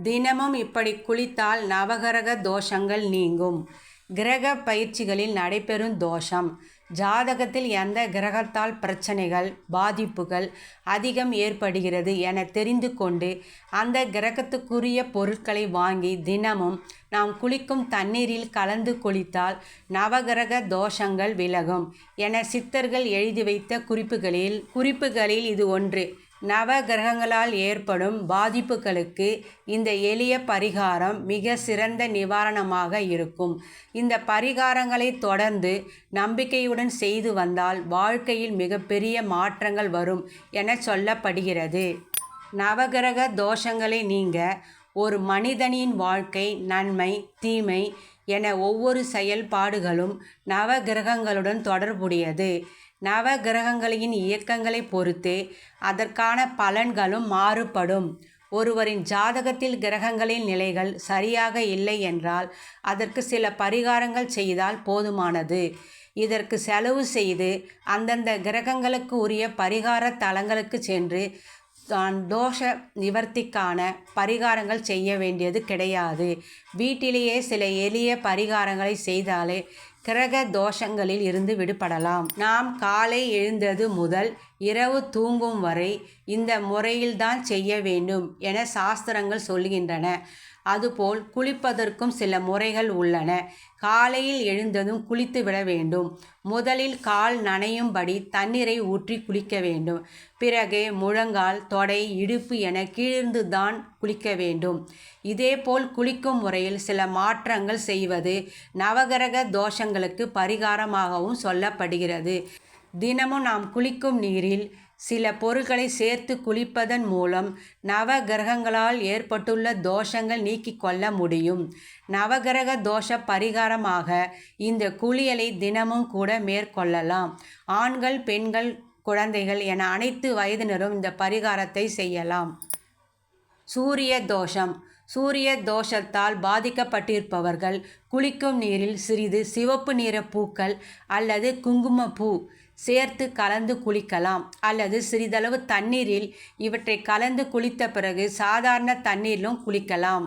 தினமும் இப்படி குளித்தால் நவகிரக தோஷங்கள் நீங்கும். கிரக பயிற்சிகளில் நடைபெறும் தோஷம். ஜாதகத்தில் எந்த கிரகத்தால் பிரச்சனைகள் பாதிப்புகள் அதிகம் ஏற்படுகிறது என தெரிந்து கொண்டு அந்த கிரகத்துக்குரிய பொருட்களை வாங்கி தினமும் நாம் குளிக்கும் தண்ணீரில் கலந்து குளித்தால் நவகிரக தோஷங்கள் விலகும் என சித்தர்கள் எழுதி வைத்த குறிப்புகளில் இது ஒன்று. நவ கிரகங்களால் ஏற்படும் பாதிப்புகளுக்கு இந்த எளிய பரிகாரம் மிக சிறந்த நிவாரணமாக இருக்கும். இந்த பரிகாரங்களை தொடர்ந்து நம்பிக்கையுடன் செய்து வந்தால் வாழ்க்கையில் மிகப்பெரிய மாற்றங்கள் வரும் என சொல்லப்படுகிறது. நவகிரக தோஷங்களை நீங்க ஒரு மனிதனின் வாழ்க்கை நன்மை தீமை என ஒவ்வொரு செயல்பாடுகளும் நவ கிரகங்களுடன் தொடர்புடையது. நவ கிரகங்களின் இயக்கங்களை பொறுத்தே அதற்கான பலன்களும் மாறுபடும். ஒருவரின் ஜாதகத்தில் கிரகங்களின் நிலைகள் சரியாக இல்லை என்றால் அதற்கு சில பரிகாரங்கள் செய்தால் போதுமானது. இதற்கு செலவு செய்து அந்தந்த கிரகங்களுக்கு உரிய பரிகார தலங்களுக்கு சென்று தோஷ நிவர்த்திக்கான பரிகாரங்கள் செய்ய வேண்டியது கிடையாது. வீட்டிலேயே சில எளிய பரிகாரங்களை செய்தாலே கிரக தோஷங்களில் இருந்து விடுபடலாம். நாம் காலை எழுந்தது முதல் இரவு தூங்கும் வரை இந்த முறையில்தான் செய்ய வேண்டும் என சாஸ்திரங்கள் சொல்கின்றன. அதுபோல் குளிப்பதற்கும் சில முறைகள் உள்ளன. காலையில் எழுந்ததும் குளித்து விட வேண்டும். முதலில் கால் நனையும்படி தண்ணீரை ஊற்றி குளிக்க வேண்டும். பிறகு முழங்கால் தொடை இடுப்பு என கீழிருந்து தான் குளிக்க வேண்டும். இதேபோல் குளிக்கும் முறையில் சில மாற்றங்கள் செய்வது நவகிரக தோஷங்களுக்கு பரிகாரமாகவும் சொல்லப்படுகிறது. தினமும் நாம் குளிக்கும் நீரில் சில பொருட்களை சேர்த்து குளிப்பதன் மூலம் நவ கிரகங்களால் ஏற்பட்டுள்ள தோஷங்கள் நீக்கிக் கொள்ள முடியும். நவகிரக தோஷ பரிகாரமாக இந்த குளியலை தினமும் கூட மேற்கொள்ளலாம். ஆண்கள் பெண்கள் குழந்தைகள் என அனைத்து வயதினரும் இந்த பரிகாரத்தை செய்யலாம். சூரிய தோஷம். சூரிய தோஷத்தால் பாதிக்கப்பட்டிருப்பவர்கள் குளிக்கும் நீரில் சிறிது சிவப்பு நிற பூக்கள் அல்லது குங்குமப்பூ சேர்த்து கலந்து குளிக்கலாம். அல்லது சிறிதளவு தண்ணீரில் இவற்றை கலந்து குளித்த பிறகு சாதாரண தண்ணீரிலும் குளிக்கலாம்.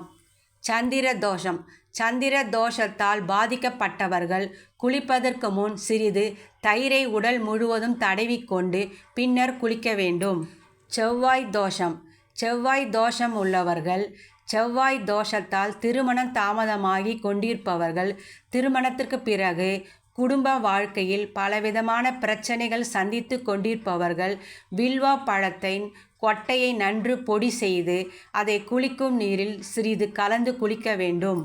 சந்திர தோஷம். சந்திர தோஷத்தால் பாதிக்கப்பட்டவர்கள் குளிப்பதற்கு முன் சிறிது தயிரை உடல் முழுவதும் தடவிக்கொண்டு பின்னர் குளிக்க வேண்டும். செவ்வாய் தோஷம். செவ்வாய் தோஷம் உள்ளவர்கள் செவ்வாய் தோஷத்தால் திருமணம் தாமதமாகி கொண்டிருப்பவர்கள் திருமணத்திற்கு பிறகு குடும்ப வாழ்க்கையில் பலவிதமான பிரச்சனைகள் சந்தித்து கொண்டிருப்பவர்கள் வில்வா பழத்தின் கொட்டையை நன்று பொடி செய்து அதை குளிக்கும் நீரில் சிறிது கலந்து குளிக்க வேண்டும்.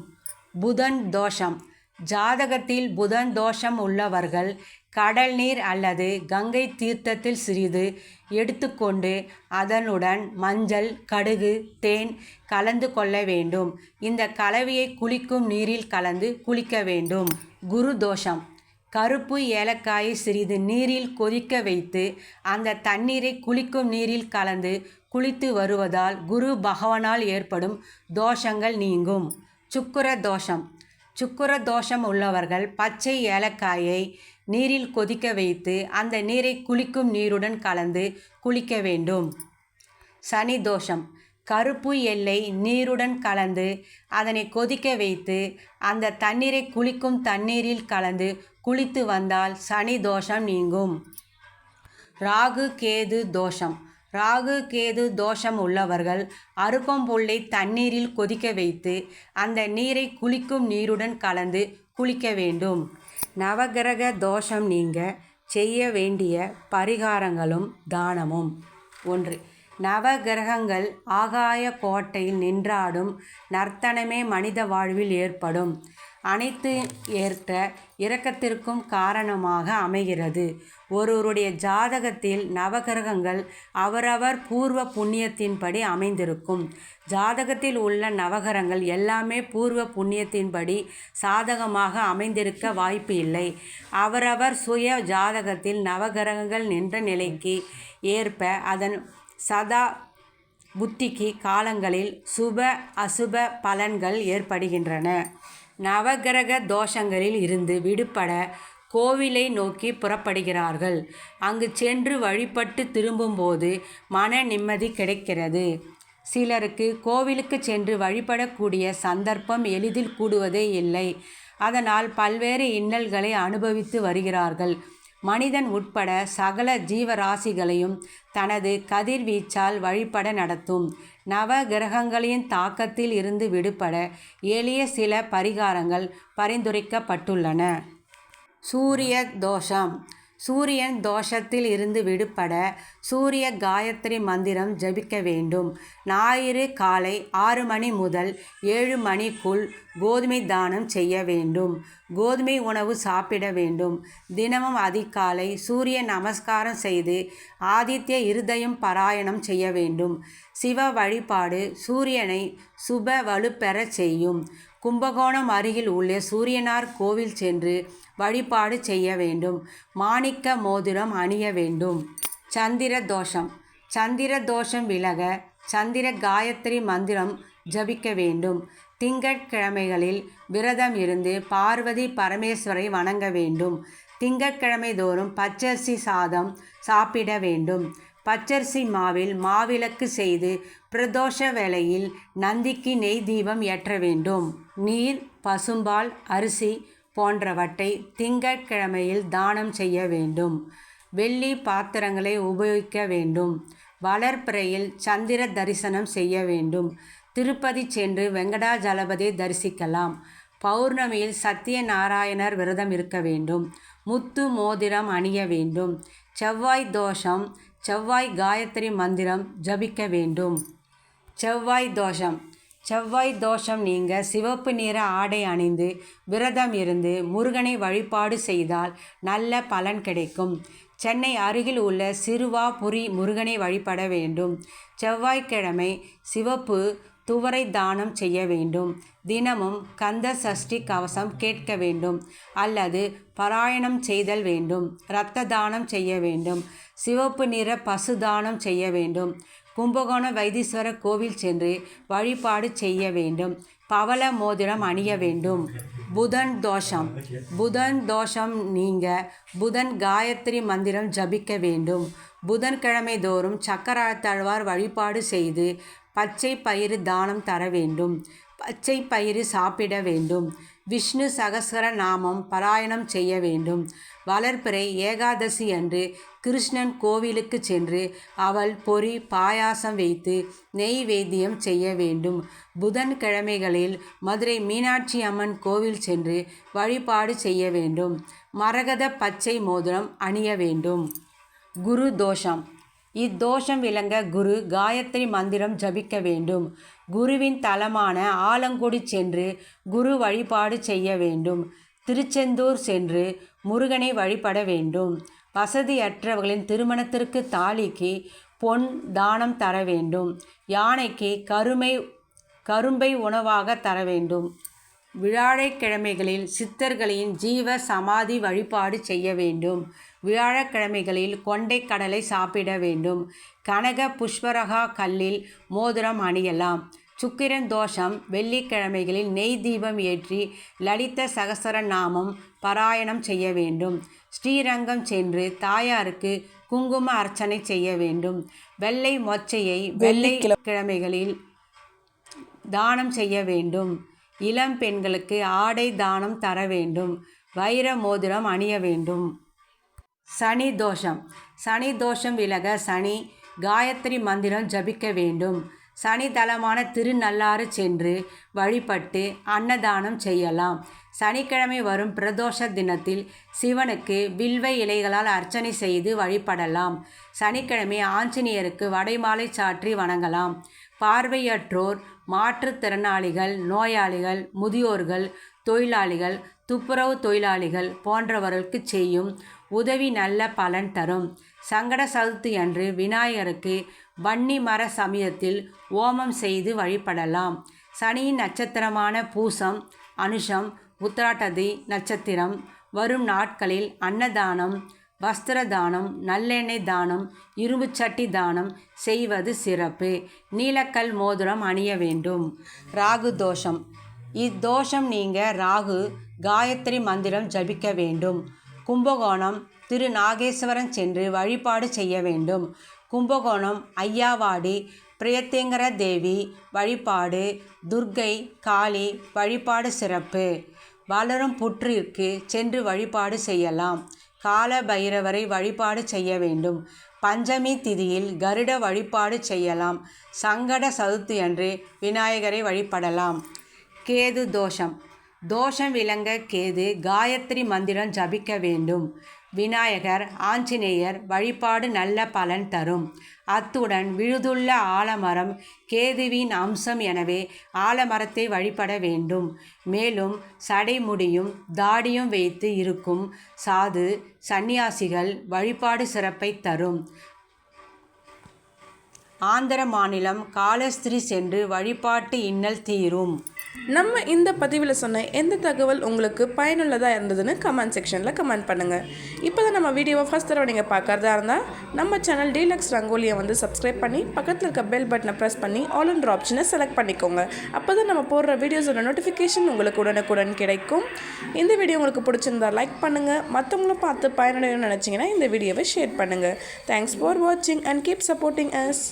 புதன் தோஷம். ஜாதகத்தில் புதன் தோஷம் உள்ளவர்கள் கடல் நீர் அல்லது கங்கை தீர்த்தத்தில் சிறிது எடுத்துக்கொண்டு அதனுடன் மஞ்சள் கடுகு தேன் கலந்து கொள்ள வேண்டும். இந்த கலவையை குளிக்கும் நீரில் கலந்து குளிக்க வேண்டும். குரு தோஷம். கருப்பு ஏலக்காயை சிறிது நீரில் கொதிக்க வைத்து அந்த தண்ணீரை குளிக்கும் நீரில் கலந்து குளித்து வருவதால் குரு பகவானால் ஏற்படும் தோஷங்கள் நீங்கும். சுக்கிர தோஷம். சுக்கிர தோஷம் உள்ளவர்கள் பச்சை ஏலக்காயை நீரில் கொதிக்க வைத்து அந்த நீரை குளிக்கும் நீருடன் கலந்து குளிக்க வேண்டும். சனி தோஷம். கருப்பு எல்லை நீருடன் கலந்து அதனை கொதிக்க வைத்து அந்த தண்ணீரை குளிக்கும் தண்ணீரில் கலந்து குளித்து வந்தால் சனி தோஷம் நீங்கும். ராகு கேது தோஷம். ராகு கேது தோஷம் உள்ளவர்கள் அருகம்புல்லை தண்ணீரில் கொதிக்க வைத்து அந்த நீரை குளிக்கும் நீருடன் கலந்து குளிக்க வேண்டும். நவகிரக தோஷம் நீங்க செய்ய வேண்டிய பரிகாரங்களும் தானமும். 1. நவகிரகங்கள் ஆகாய கோட்டையில் நின்றாடும் நர்த்தனமே மனித வாழ்வில் ஏற்படும் அனைத்து ஏற்ற இரக்கத்திற்கும் காரணமாக அமைகிறது. ஒருவருடைய ஜாதகத்தில் நவகிரகங்கள் அவரவர் பூர்வ புண்ணியத்தின்படி அமைந்திருக்கும். ஜாதகத்தில் உள்ள நவகிரகங்கள் எல்லாமே பூர்வ புண்ணியத்தின்படி சாதகமாக அமைந்திருக்க வாய்ப்பு இல்லை. அவரவர் சுய ஜாதகத்தில் நவகிரகங்கள் நின்ற நிலைக்கு ஏற்ப அதன் சதா புத்திக்கு காலங்களில் சுப அசுப பலன்கள் ஏற்படுகின்றன. நவகிரக தோஷங்களில் இருந்து விடுபட கோவிலை நோக்கி புறப்படுகிறார்கள். அங்கு சென்று வழிபட்டு திரும்பும்போது மன நிம்மதி கிடைக்கிறது. சிலருக்கு கோவிலுக்கு சென்று வழிபடக்கூடிய சந்தர்ப்பம் எளிதில் கூடுவதே இல்லை. அதனால் பல்வேறு இன்னல்களை அனுபவித்து வருகிறார்கள். மனிதன் உட்பட சகல ஜீவராசிகளையும் தனது கதிர்வீச்சால் வழிபட நடத்தும். நவ கிரகங்களின் தாக்கத்தில் இருந்து விடுபட எளிய சில பரிகாரங்கள் பரிந்துரைக்கப்பட்டுள்ளன. சூரிய தோஷம். சூரியன் தோஷத்தில் இருந்து விடுபட சூரிய காயத்ரி மந்திரம் ஜபிக்க வேண்டும். ஞாயிறு காலை 6 மணி முதல் 7 மணிக்குள் கோதுமை தானம் செய்ய வேண்டும். கோதுமை உணவு சாப்பிட வேண்டும். தினமும் அதிகாலை சூரிய நமஸ்காரம் செய்து ஆதித்ய இருதயம் பாராயணம் செய்ய வேண்டும். சிவ வழிபாடு சூரியனை சுப வலுப்பெற செய்யும். கும்பகோணம் அருகில் உள்ள சூரியனார் கோவில் சென்று வழிபாடு செய்ய வேண்டும். மாணிக்க மோதிரம் அணிய வேண்டும். சந்திர தோஷம். சந்திர தோஷம் விலக சந்திர காயத்ரி மந்திரம் ஜபிக்க வேண்டும். திங்கட்கிழமைகளில் விரதம் இருந்து பார்வதி பரமேஸ்வரை வணங்க வேண்டும். திங்கட்கிழமை தோறும் பச்சரிசி சாதம் சாப்பிட வேண்டும். பச்சரிசி மாவில் மாவிளக்கு செய்து பிரதோஷ வேளையில் நந்திக்கு நெய் தீபம் ஏற்ற வேண்டும். நீர், பசும்பால், அரிசி போன்றவற்றை திங்கட்கிழமையில் தானம் செய்ய வேண்டும். வெள்ளி பாத்திரங்களை உபயோகிக்க வேண்டும். வளர்பிறையில் சந்திர தரிசனம் செய்ய வேண்டும். திருப்பதி சென்று வெங்கடாஜலபதியை தரிசிக்கலாம். பௌர்ணமியில் சத்தியநாராயணர் விரதம் இருக்க வேண்டும். முத்து மோதிரம் அணிய வேண்டும். செவ்வாய் தோஷம். செவ்வாய் காயத்ரி மந்திரம் ஜபிக்க வேண்டும். செவ்வாய் தோஷம். செவ்வாய் தோஷம் நீங்க சிவப்பு நிற ஆடை அணிந்து விரதம் இருந்து முருகனை வழிபாடு செய்தால் நல்ல பலன் கிடைக்கும். சென்னை அருகில் உள்ள சிறுவாபுரி முருகனை வழிபட வேண்டும். செவ்வாய்க்கிழமை சிவப்பு துவரை தானம் செய்ய வேண்டும். தினமும் கந்த சஷ்டி கவசம் கேட்க வேண்டும் அல்லது பாராயணம் செய்தல் வேண்டும். இரத்த தானம் செய்ய வேண்டும். சிவப்பு நிற பசு தானம் செய்ய வேண்டும். கும்பகோணம் வைத்தீஸ்வரர் கோவில் சென்று வழிபாடு செய்ய வேண்டும். பவள மோதிரம் அணிய வேண்டும். புதன் தோஷம். புதன் தோஷம் நீங்க புதன் காயத்ரி மந்திரம் ஜபிக்க வேண்டும். புதன்கிழமை தோறும் சக்கராழ்த்தாழ்வார் வழிபாடு செய்து பச்சை பயிறு தானம் தர வேண்டும். பச்சை பயிறு சாப்பிட வேண்டும். விஷ்ணு சகஸ்ர நாமம் பாராயணம் செய்ய வேண்டும். வளர்பிறை ஏகாதசி அன்று கிருஷ்ணன் கோவிலுக்கு சென்று அவள் பொரி பாயாசம் வைத்து நெய்வேத்தியம் செய்ய வேண்டும். புதன்கிழமைகளில் மதுரை மீனாட்சி அம்மன் கோவில் சென்று வழிபாடு செய்ய வேண்டும். மரகத பச்சை மோதிரம் அணிய வேண்டும். குரு தோஷம். இத்தோஷம் விளங்க குரு காயத்ரி மந்திரம் ஜபிக்க வேண்டும். குருவின் தலமான ஆலங்குடி சென்று குரு வழிபாடு செய்ய வேண்டும். திருச்செந்தூர் சென்று முருகனை வழிபட வேண்டும். வசதியற்றவர்களின் திருமணத்திற்கு தாலிக்கு பொன் தானம் தர வேண்டும். யானைக்கு கரும்பை உணவாக தர வேண்டும். வியாழக்கிழமைகளில் சித்தர்களின் ஜீவ சமாதி வழிபாடு செய்ய வேண்டும். வியாழக்கிழமைகளில் கொண்டை கடலை சாப்பிட வேண்டும். கனக புஷ்பரகா கல்லில் மோதிரம் அணியலாம். சுக்கிரன் தோஷம் வெள்ளிக்கிழமைகளில் நெய் தீபம் ஏற்றி லலித சகசர நாமம் பாராயணம் செய்ய வேண்டும். ஸ்ரீரங்கம் சென்று தாயாருக்கு குங்கும அர்ச்சனை செய்ய வேண்டும். வெள்ளை மொச்சையை வெள்ளிக்கிழமைகளில் தானம் செய்ய வேண்டும். இளம் பெண்களுக்கு ஆடை தானம் தர வேண்டும். வைர மோதிரம் அணிய வேண்டும். சனி தோஷம். சனி தோஷம் விலக சனி காயத்ரி மந்திரம் ஜபிக்க வேண்டும். சனி தலமான திருநள்ளாறு சென்று வழிபட்டு அன்னதானம் செய்யலாம். சனிக்கிழமை வரும் பிரதோஷ தினத்தில் சிவனுக்கு வில்வ இலைகளால் அர்ச்சனை செய்து வழிபடலாம். சனிக்கிழமை ஆஞ்சநேயருக்கு வடைமாலை சாற்றி வணங்கலாம். பார்வையற்றோர், மாற்றுத்திறனாளிகள், நோயாளிகள், முதியோர்கள், தொழிலாளிகள், துப்புரவு தொழிலாளிகள் போன்றவர்களுக்கு செய்யும் உதவி நல்ல பலன் தரும். சங்கட சதுர்த்தி அன்று விநாயகருக்கு வன்னி மர சமயத்தில் ஓமம் செய்து வழிபடலாம். சனியின் நட்சத்திரமான பூசம், அனுஷம், உத்திராட்டதி நட்சத்திரம் வரும் நாட்களில் அன்னதானம், வஸ்திர தானம், நல்லெண்ணெய் தானம், இரும்பு சட்டி தானம் செய்வது சிறப்பு. நீலக்கல் மோதிரம் அணிய வேண்டும். ராகு தோஷம். இத்தோஷம் நீங்க ராகு காயத்ரி மந்திரம் ஜபிக்க வேண்டும். கும்பகோணம் திரு நாகேஸ்வரன் சென்று வழிபாடு செய்ய வேண்டும். கும்பகோணம் ஐயாவாடி பிரியத்திங்கர தேவி வழிபாடு, துர்க்கை, காளி வழிபாடு சிறப்பு. வளரும் புற்றிற்கு சென்று வழிபாடு செய்யலாம். கால பைரவரை வழிபாடு செய்ய வேண்டும். பஞ்சமி திதியில் கருட வழிபாடு செய்யலாம். சங்கட சதுர்த்தி அன்று விநாயகரை வழிபடலாம். கேது தோஷம். தோஷம் விளங்க கேது காயத்ரி மந்திரம் ஜபிக்க வேண்டும். விநாயகர், ஆஞ்சநேயர் வழிபாடு நல்ல பலன் தரும். அத்துடன் விழுதுள்ள ஆலமரம் கேதுவின் அம்சம், எனவே ஆலமரத்தை வழிபட வேண்டும். மேலும் சடைமுடியும் தாடியும் வைத்து இருக்கும் சாது சந்நியாசிகள் வழிபாடு சிறப்பை தரும். ஆந்திர மாநிலம் காலஸ்திரி சென்று வழிபாட்டு இன்னல் தீரும். நம்ம இந்த பதிவில் சொன்ன எந்த தகவல் உங்களுக்கு பயனுள்ளதாக இருந்ததுன்னு கமெண்ட் செக்ஷனில் கமெண்ட் பண்ணுங்கள். இப்போ தான் நம்ம வீடியோவை ஃபஸ்ட் தடவை நீங்கள் பார்க்குறதா இருந்தால் நம்ம சேனல் டீலக்ஸ் ரங்கோலியை வந்து சப்ஸ்கிரைப் பண்ணி பக்கத்தில் இருக்க பெல் பட்டனை ப்ரெஸ் பண்ணி ஆல் என்ற ஆப்ஷனை செலக்ட் பண்ணிக்கோங்க. அப்போ தான் நம்ம போடுற வீடியோஸோட நோட்டிஃபிகேஷன் உங்களுக்கு உடனுக்குடன் கிடைக்கும். இந்த வீடியோ உங்களுக்கு பிடிச்சிருந்தா லைக் பண்ணுங்கள். மற்றவங்களும் பார்த்து பயனடையணும்னு நினச்சிங்கன்னா இந்த வீடியோவை ஷேர் பண்ணுங்கள். தேங்க்ஸ் ஃபார் வாட்சிங் அண்ட் கீப் சப்போர்ட்டிங் அஸ்.